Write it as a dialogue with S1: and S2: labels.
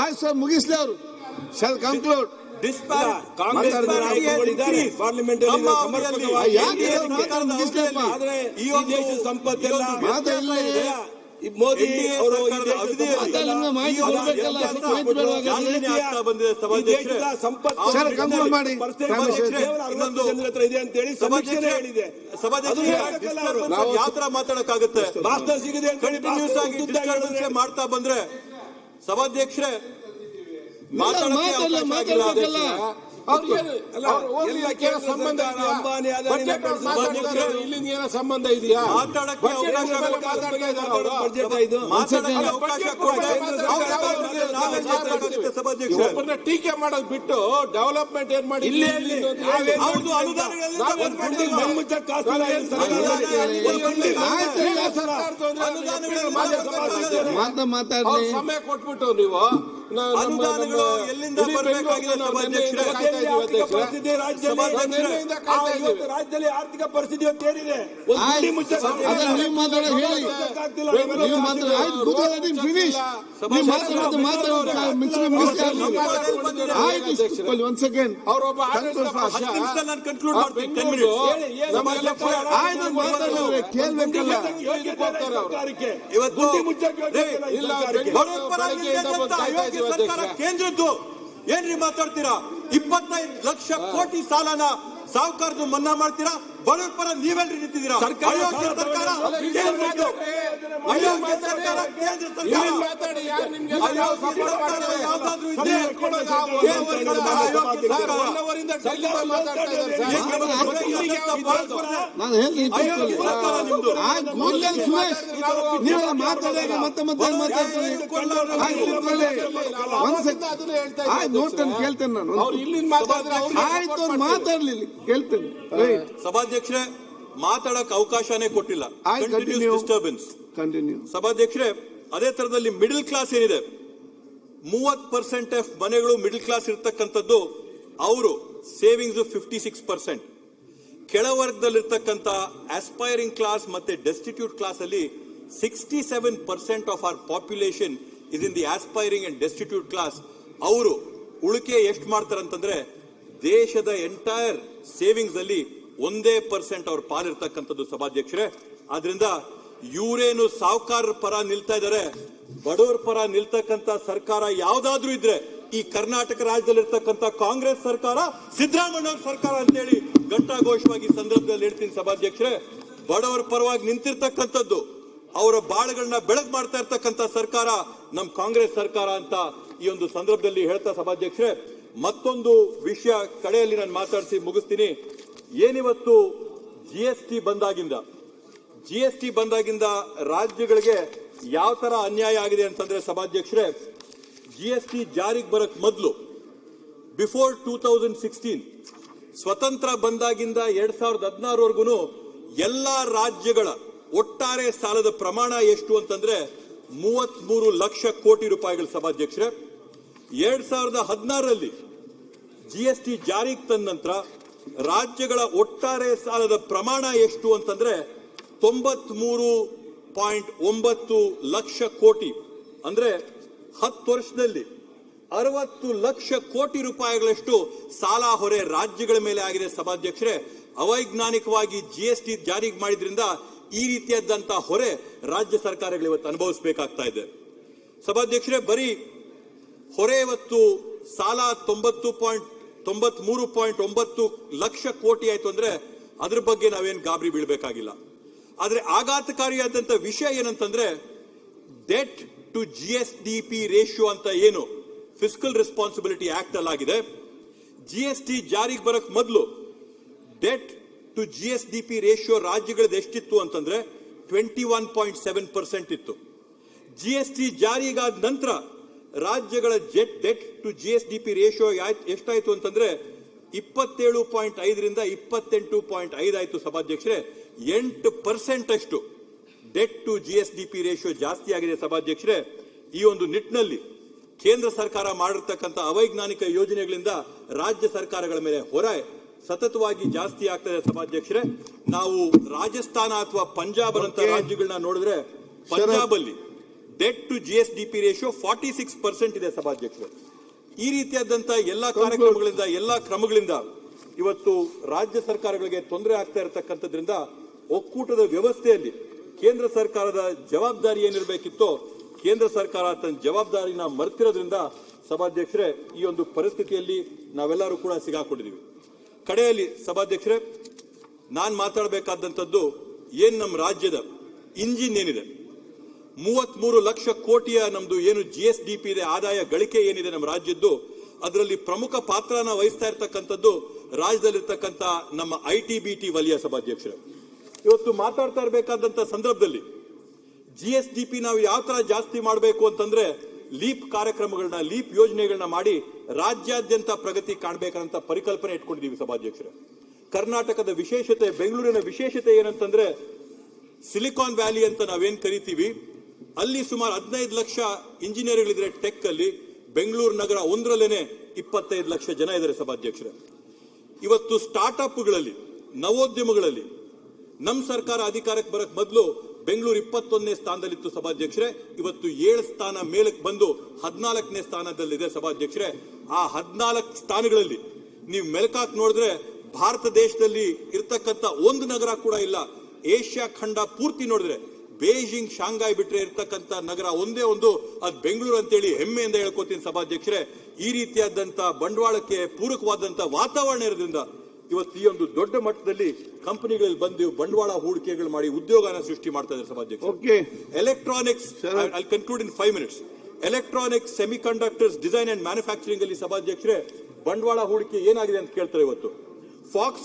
S1: ಆಯ್ತು ಸರ್, ಮುಗಿಸ್ಲಿ ಅವರು. Shall conclude.
S2: ಪಾರ್ಲಿಮೆಂಟ್ ಸಂಪತ್ತೆಲ್ಲ ಮೋದಿ ಅವರು ಇದೆ ಅಂತ ಹೇಳಿ ಸಮೀಕ್ಷೆ ಹೇಳಿದೆ.
S3: ಯಾವ ತರ ಮಾತಾಡಕ್ಕಾಗುತ್ತೆ?
S2: ಭಾಷಣ ಸಿಗದೆ
S3: ಕಂಟಿನ್ಯೂಸ್ ಆಗಿ ಡಿಸ್ಟರ್ಬೆನ್ಸ್ ಮಾಡ್ತಾ ಬಂದ್ರೆ ಸಭಾಧ್ಯಕ್ಷರೇ ಮಾತಾಡಕ್ಕಾಗಲ್ಲ.
S1: ಸಂಬಂಧ ಇಲ್ಲಿಂದ ಏನೋ ಸಂಬಂಧ ಇದೆಯಾ?
S3: ಮಾತಾಡಕ್ಕೆ
S1: ಒಬ್ಬರನ್ನ ಟೀಕೆ ಮಾಡೋದು ಬಿಟ್ಟು ಡೆವಲಪ್ಮೆಂಟ್ ಏನ್ ಮಾಡಿ ಸಮಯ ಕೊಟ್ಬಿಟ್ಟು ನೀವು
S3: ಎಲ್ಲಿಂದ ಬರಬೇಕಾಗಿದೆ
S2: ರಾಜ್ಯದಲ್ಲಿ ಆರ್ಥಿಕ ಪರಿಸ್ಥಿತಿ ಏನಿದೆ?
S3: ಕೇಂದ್ರದ್ದು ಏನ್ರಿ ಮಾತಾಡ್ತೀರಾ? 25 ಲಕ್ಷ ಕೋಟಿ ಸಾಲನ ಸಾಹುಕಾರದು ಮನ್ನಾ ಮಾಡ್ತೀರಾ? ಬಡವರ ಪರ ನೀವೆಲ್ರಿ ನಿಂತಿದ್ದೀರಾ?
S1: ಕೇಳ್ತೇನೆ ನಾನು. ಮಾತಾಡ್ಲಿಲ್ಲ, ಕೇಳ್ತೇನೆ.
S3: ಸಭಾಧ್ಯಕ್ಷರೇ, ಮಾತಾಡಕ್ ಅವಕಾಶನೇ ಕೊಟ್ಟಿಲ್ಲ. Disturbance
S1: continue.
S3: ಸಭಾಧ್ಯಕ್ಷರೇ, ಅದೇ ತರದಲ್ಲಿ ಮಿಡಲ್ ಕ್ಲಾಸ್ ಏನಿದೆ, 30% ಮನೆಗಳು ಮಿಡಲ್ ಕ್ಲಾಸ್ ಇರ್ತಕ್ಕಂಥದ್ದು, ಅವರು ಸೇವಿಂಗ್ಸ್ 56%. ಕೆಳವರ್ಗದಲ್ಲಿರ್ತಕ್ಕಂಥ ಆಸ್ಪೈರಿಂಗ್ ಕ್ಲಾಸ್ ಮತ್ತೆ ಡೆಸ್ಟಿಟ್ಯೂಟ್ ಕ್ಲಾಸ್ ಅಲ್ಲಿ 67% of our population is in the aspiring and destitute class. ಅವರು ಉಳಿಕೆ ಎಷ್ಟು ಮಾಡ್ತಾರಂತಂದ್ರೆ ದೇಶದ ಎಂಟೈರ್ ಸೇವಿಂಗ್ಸ್ ಅಲ್ಲಿ 1% ಅವ್ರ ಪಾಲಿರ್ತಕ್ಕಂಥದ್ದು. ಸಭಾಧ್ಯಕ್ಷರೇ, ಆದ್ರಿಂದ ಇವರೇನು ಸಾಹುಕಾರರ ಪರ ನಿಲ್ತಾ ಇದ್ದಾರೆ, ಬಡವರ ಪರ ನಿಲ್ತಕ್ಕಂಥ ಸರ್ಕಾರ ಯಾವ್ದಾದ್ರೂ ಇದ್ರೆ ಈ ಕರ್ನಾಟಕ ರಾಜ್ಯದಲ್ಲಿರ್ತಕ್ಕಂಥ ಕಾಂಗ್ರೆಸ್ ಸರ್ಕಾರ, ಸಿದ್ದರಾಮಯ್ಯ ಅವ್ರ ಸರ್ಕಾರ ಅಂತೇಳಿ ಘಂಟಾಘೋಷವಾಗಿ ಸಂದರ್ಭದಲ್ಲಿ ಹೇಳ್ತೀನಿ. ಸಭಾಧ್ಯಕ್ಷರೇ, ಬಡವರ ಪರವಾಗಿ ನಿಂತಿರ್ತಕ್ಕಂಥದ್ದು, ಅವರ ಬಾಳುಗಳನ್ನ ಬೆಳಕು ಮಾಡ್ತಾ ಇರ್ತಕ್ಕಂಥ ಸರ್ಕಾರ ನಮ್ ಕಾಂಗ್ರೆಸ್ ಸರ್ಕಾರ ಅಂತ ಈ ಒಂದು ಸಂದರ್ಭದಲ್ಲಿ ಹೇಳ್ತಾ ಸಭಾಧ್ಯಕ್ಷರೇ, ಮತ್ತೊಂದು ವಿಷಯ ಕಡೆಯಲ್ಲಿ ನಾನು ಮಾತಾಡಿಸಿ ಮುಗಿಸ್ತೀನಿ. ಏನಿವತ್ತು ಜಿಎಸ್ಟಿ ಬಂದಾಗಿಂದ ರಾಜ್ಯಗಳಿಗೆ ಯಾವ ತರ ಅನ್ಯಾಯ ಆಗಿದೆ ಅಂತಂದ್ರೆ ಸಭಾಧ್ಯಕ್ಷರೇ, ಜಿಎಸ್ಟಿ ಜಾರಿಗೆ ಬರಕ್ ಮೊದಲು ಬಿಫೋರ್ 2016 ಸ್ವತಂತ್ರ ಬಂದಾಗಿಂದ 2016ವರೆಗೂ ಎಲ್ಲಾ ರಾಜ್ಯಗಳ ಒಟ್ಟಾರೆ ಸಾಲದ ಪ್ರಮಾಣ ಎಷ್ಟು ಅಂತಂದ್ರೆ 33 ಲಕ್ಷ ಕೋಟಿ ರೂಪಾಯಿಗಳು. ಸಭಾಧ್ಯಕ್ಷರೇ, 2016ರಲ್ಲಿ ಜಿಎಸ್ಟಿ ಜಾರಿಗೆ ತಂದ ನಂತರ ರಾಜ್ಯಗಳ ಒಟ್ಟಾರೆ ಸಾಲದ ಪ್ರಮಾಣ ಎಷ್ಟು ಅಂತಂದ್ರೆ 93.9 ಲಕ್ಷ ಕೋಟಿ. ಅಂದ್ರೆ 10 ವರ್ಷದಲ್ಲಿ 60 ಲಕ್ಷ ಕೋಟಿ ರೂಪಾಯಿಗಳಷ್ಟು ಸಾಲ ಹೊರೆ ರಾಜ್ಯಗಳ ಮೇಲೆ ಆಗಿದೆ. ಸಭಾಧ್ಯಕ್ಷರೇ, ಅವೈಜ್ಞಾನಿಕವಾಗಿ ಜಿಎಸ್ಟಿ ಜಾರಿಗೆ ಮಾಡಿದ್ರಿಂದ ಈ ರೀತಿಯಾದಂತಹ ಹೊರೆ ರಾಜ್ಯ ಸರ್ಕಾರಗಳು ಇವತ್ತು ಅನುಭವಿಸಬೇಕಾಗ್ತಾ ಇದೆ. ಸಭಾಧ್ಯಕ್ಷರೇ, ಬರೀ ಹೊರೆ ಇವತ್ತು ಸಾಲ 93.9 ಲಕ್ಷ ಕೋಟಿ ಆಯ್ತು ಅಂದ್ರೆ ಅದ್ರ ಬಗ್ಗೆ ನಾವೇನು ಗಾಬರಿ ಬೀಳಬೇಕಾಗಿಲ್ಲ. ಆದ್ರೆ ಆಘಾತಕಾರಿಯಾದಂತ ವಿಷಯ ಏನಂತಂದ್ರೆ, ಡೆಟ್ ಟು ಜಿಎಸ್ಡಿಪಿ ರೇಷಿಯೋ ಅಂತ ಏನು ಫಿಸ್ಕಲ್ ರೆಸ್ಪಾನ್ಸಿಬಿಲಿಟಿ ಆಕ್ಟ್ ಅಲ್ಲಾಗಿದೆ, ಜಿಎಸ್ಟಿ ಜಾರಿಗೆ ಬರಕ್ ಮೊದಲು ಡೆಟ್ ಟು ಜಿಎಸ್ಡಿಪಿ ರೇಷಿಯೋ ರಾಜ್ಯಗಳದ್ದು ಎಷ್ಟಿತ್ತು ಅಂತಂದ್ರೆ 21.7% ಇತ್ತು. ಜಿಎಸ್ಟಿ ಜಾರಿಗಾದ ನಂತರ ರಾಜ್ಯಗಳ ಡೆಟ್ ಟು ಜಿಎಸ್ಡಿಪಿ ರೇಷಿಯೋ ಎಷ್ಟಾಯ್ತು ಅಂತಂದ್ರೆ 27.5ರಿಂದ 28.5 ಆಯ್ತು. ಸಭಾಧ್ಯಕ್ಷರೇ, 8% ಅಷ್ಟು ಡೆಟ್ ಟು ಜಿಎಸ್ಡಿಪಿ ರೇಷಿಯೋ ಜಾಸ್ತಿ ಆಗಿದೆ. ಸಭಾಧ್ಯಕ್ಷರೇ, ಈ ಒಂದು ನಿಟ್ಟಿನಲ್ಲಿ ಕೇಂದ್ರ ಸರ್ಕಾರ ಮಾಡಿರ್ತಕ್ಕಂಥ ಅವೈಜ್ಞಾನಿಕ ಯೋಜನೆಗಳಿಂದ ರಾಜ್ಯ ಸರ್ಕಾರಗಳ ಮೇಲೆ ಹೊರೆ ಸತತವಾಗಿ ಜಾಸ್ತಿ ಆಗ್ತದೆ. ಸಭಾಧ್ಯಕ್ಷರೇ, ನಾವು ರಾಜಸ್ಥಾನ ಅಥವಾ ಪಂಜಾಬ್ ಅಂತ ರಾಜ್ಯಗಳನ್ನ ನೋಡಿದ್ರೆ, ಪಂಜಾಬ್ ಅಲ್ಲಿ ಡೆಟ್ ಟು GSDP ರೇಷಿಯೋ 46% ಇದೆ ಸಭಾಧ್ಯಕ್ಷರೇ. ಈ ರೀತಿಯಾದಂತಹ ಎಲ್ಲಾ ಕಾರ್ಯಕ್ರಮಗಳಿಂದ ಎಲ್ಲಾ ಕ್ರಮಗಳಿಂದ ಇವತ್ತು ರಾಜ್ಯ ಸರ್ಕಾರಗಳಿಗೆ ತೊಂದರೆ ಆಗ್ತಾ ಇರತಕ್ಕಂಥದ್ರಿಂದ ಒಕ್ಕೂಟದ ವ್ಯವಸ್ಥೆಯಲ್ಲಿ ಕೇಂದ್ರ ಸರ್ಕಾರದ ಜವಾಬ್ದಾರಿ ಏನಿರಬೇಕಿತ್ತೋ ಕೇಂದ್ರ ಸರ್ಕಾರ ತನ್ನ ಜವಾಬ್ದಾರಿನ ಮರ್ತಿರೋದ್ರಿಂದ ಸಭಾಧ್ಯಕ್ಷರೇ ಈ ಒಂದು ಪರಿಸ್ಥಿತಿಯಲ್ಲಿ ನಾವೆಲ್ಲರೂ ಕೂಡ ಸಿಗಾಕೊಂಡಿದ್ದೀವಿ. ಕಡೆಯಲ್ಲಿ ಸಭಾಧ್ಯಕ್ಷರೇ, ನಾನು ಮಾತಾಡಬೇಕಾದಂಥದ್ದು ನಮ್ಮ ರಾಜ್ಯದ ಇಂಜಿನ್ ಏನಿದೆ, 33 ಲಕ್ಷ ಕೋಟಿಯ ನಮ್ದು ಏನು GSDP ಇದೆ, ಆದಾಯ ಗಳಿಕೆ ಏನಿದೆ ನಮ್ಮ ರಾಜ್ಯದ್ದು, ಅದರಲ್ಲಿ ಪ್ರಮುಖ ಪಾತ್ರನ ವಹಿಸ್ತಾ ಇರತಕ್ಕಂಥದ್ದು ರಾಜ್ಯದಲ್ಲಿರ್ತಕ್ಕಂಥ ನಮ್ಮ ITBT ವಲಯ ಸಭಾಧ್ಯಕ್ಷರೇ. ಇವತ್ತು ಮಾತಾಡ್ತಾ ಇರಬೇಕಾದಂತ ಸಂದರ್ಭದಲ್ಲಿ GSDP ನಾವು ಯಾವ ತರ ಜಾಸ್ತಿ ಮಾಡಬೇಕು ಅಂತಂದ್ರೆ ಲೀಪ್ ಕಾರ್ಯಕ್ರಮಗಳನ್ನ, ಲೀಪ್ ಯೋಜನೆಗಳನ್ನ ಮಾಡಿ ರಾಜ್ಯಾದ್ಯಂತ ಪ್ರಗತಿ ಕಾಣಬೇಕಂತ ಪರಿಕಲ್ಪನೆ ಇಟ್ಕೊಂಡಿದ್ದೀವಿ ಸಭಾಧ್ಯಕ್ಷರೇ. ಕರ್ನಾಟಕದ ವಿಶೇಷತೆ, ಬೆಂಗಳೂರಿನ ವಿಶೇಷತೆ ಏನಂತಂದ್ರೆ ಸಿಲಿಕಾನ್ ವ್ಯಾಲಿ ಅಂತ ನಾವೇನ್ ಕರಿತೀವಿ, ಅಲ್ಲಿ ಸುಮಾರು 15 ಲಕ್ಷ ಇಂಜಿನಿಯರ್ಗಳಿದ್ರೆ ಟೆಕ್ ಅಲ್ಲಿ, ಬೆಂಗಳೂರು ನಗರ ಒಂದರಲ್ಲೇನೆ 25 ಲಕ್ಷ ಜನ ಇದ್ದಾರೆ ಸಭಾಧ್ಯಕ್ಷರೇ. ಇವತ್ತು ಸ್ಟಾರ್ಟ್ಅಪ್ಗಳಲ್ಲಿ, ನವೋದ್ಯಮಗಳಲ್ಲಿ ನಮ್ಮ ಸರ್ಕಾರ ಅಧಿಕಾರಕ್ಕೆ ಬರಕ್ ಮೊದಲು ಬೆಂಗಳೂರು 21ನೇ ಸ್ಥಾನದಲ್ಲಿತ್ತು ಸಭಾಧ್ಯಕ್ಷರೇ. ಇವತ್ತು 7 ಸ್ಥಾನ ಮೇಲಕ್ಕೆ ಬಂದು 14ನೇ ಸ್ಥಾನದಲ್ಲಿದೆ ಸಭಾಧ್ಯಕ್ಷರೇ. ಆ 14 ಸ್ಥಾನಗಳಲ್ಲಿ ನೀವು ಮೆಲುಕಾಕ್ ನೋಡಿದ್ರೆ ಭಾರತ ದೇಶದಲ್ಲಿ ಇರ್ತಕ್ಕಂಥ ಒಂದು ನಗರ ಕೂಡ ಇಲ್ಲ. ಏಷ್ಯಾ ಖಂಡ ಪೂರ್ತಿ ನೋಡಿದ್ರೆ ಬೇಜಿಂಗ್, ಶಾಂಘಾಯ್ ಬಿಟ್ರೆ ಇರ್ತಕ್ಕಂಥ ನಗರ ಒಂದೇ ಒಂದು, ಅದು ಬೆಂಗಳೂರು ಅಂತೇಳಿ ಹೆಮ್ಮೆಯಿಂದ ಹೇಳ್ಕೊತೀನಿ ಸಭಾಧ್ಯಕ್ಷರೇ. ಈ ರೀತಿಯಾದಂತ ಬಂಡವಾಳಕ್ಕೆ ಪೂರಕವಾದಂತ ವಾತಾವರಣ ಇರೋದ್ರಿಂದ ಇವತ್ತು ಈ ಒಂದು ದೊಡ್ಡ ಮಟ್ಟದಲ್ಲಿ ಕಂಪನಿಗಳಲ್ಲಿ ಬಂದು ಬಂಡವಾಳ ಹೂಡಿಕೆಗಳು ಮಾಡಿ ಉದ್ಯೋಗನ ಸೃಷ್ಟಿ ಮಾಡ್ತಾ ಇದ್ದಾರೆ ಸಭಾಧ್ಯಕ್ಷ. Electronics, I conclude in 5 minutes. Electronics, semiconductors, design and manufacturing ಅಲ್ಲಿ ಸಭಾಧ್ಯಕ್ಷರೇ ಬಂಡವಾಳ ಹೂಡಿಕೆ ಏನಾಗಿದೆ ಅಂತ ಕೇಳ್ತಾರೆ ಇವತ್ತು. ಫಾಕ್ಸ್